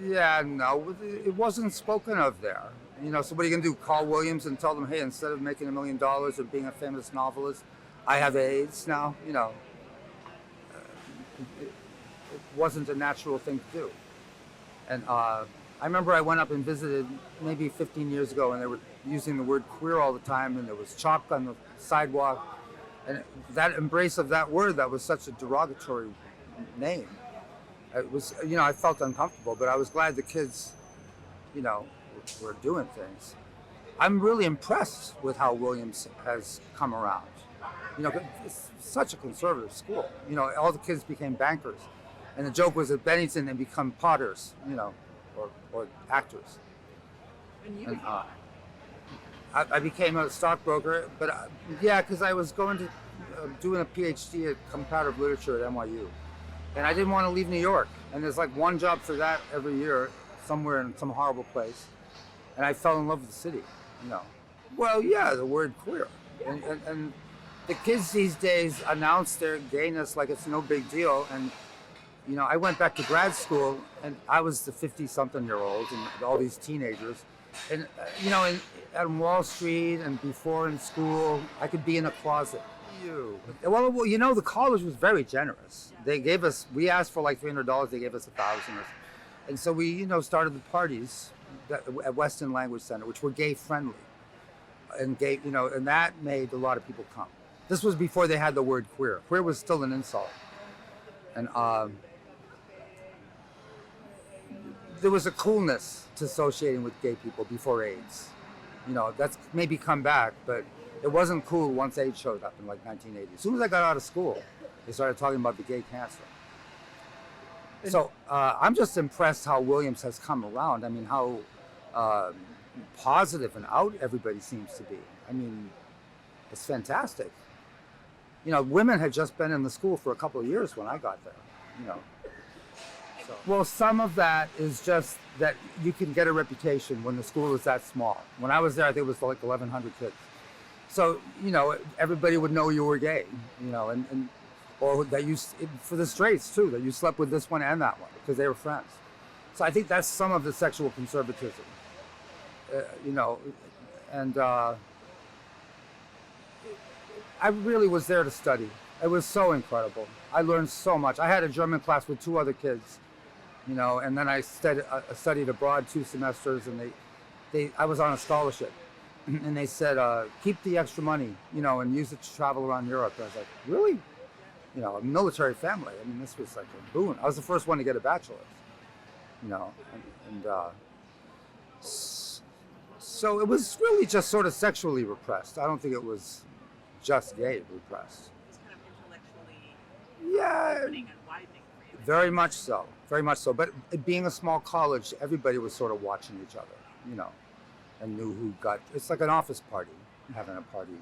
Yeah, no, it wasn't spoken of there. So what are you gonna do? Call Williams and tell them, hey, instead of making $1 million or being a famous novelist, I have AIDS now. It wasn't a natural thing to do. And I remember I went up and visited maybe 15 years ago, and they were using the word queer all the time, and there was chalk on the sidewalk, and that embrace of that word that was such a derogatory name. It was, I felt uncomfortable, but I was glad the kids, you know, were doing things. I'm really impressed with how Williams has come around. It's such a conservative school. All the kids became bankers, and the joke was at Bennington they become potters, or actors. And you And became I became a stockbroker, but yeah, because I was going to doing a PhD at comparative literature at NYU, and I didn't want to leave New York. And there's like one job for that every year, somewhere in some horrible place, and I fell in love with the city. Well, yeah, the word queer, and the kids these days announce their gayness like it's no big deal. And I went back to grad school, and I was the 50-something-year-old, and all these teenagers. And on Wall Street and before in school, I could be in a closet. Well, the college was very generous. They gave us, we asked for like $300, they gave us $1,000. And so we, started the parties at Weston Language Center, which were gay friendly, and and that made a lot of people come. This was before they had the word queer. Queer was still an insult, and there was a coolness to associating with gay people before AIDS. That's maybe come back, but it wasn't cool once AIDS showed up in like 1980. As soon as I got out of school, they started talking about the gay cancer. So I'm just impressed how Williams has come around. I mean, how positive and out everybody seems to be. I mean, it's fantastic. Women had just been in the school for a couple of years when I got there. So. Well, some of that is just that you can get a reputation when the school is that small. When I was there, I think it was like 1,100 kids. So, everybody would know you were gay, or that you, for the straights too, that you slept with this one and that one because they were friends. So I think that's some of the sexual conservatism, and I really was there to study. It was so incredible. I learned so much. I had a German class with 2 other kids, and then I studied abroad 2 semesters, and I was on a scholarship, and they said, keep the extra money, and use it to travel around Europe. And I was like, really? A military family. I mean, this was like a boon. I was the first one to get a bachelor's, so it was really just sort of sexually repressed. I don't think it was just gay repressed. it's kind of intellectually Yeah, opening and widening for you. very much so, very much so. But it being a small college, everybody was sort of watching each other, and knew who got. It's like an office party, having a party.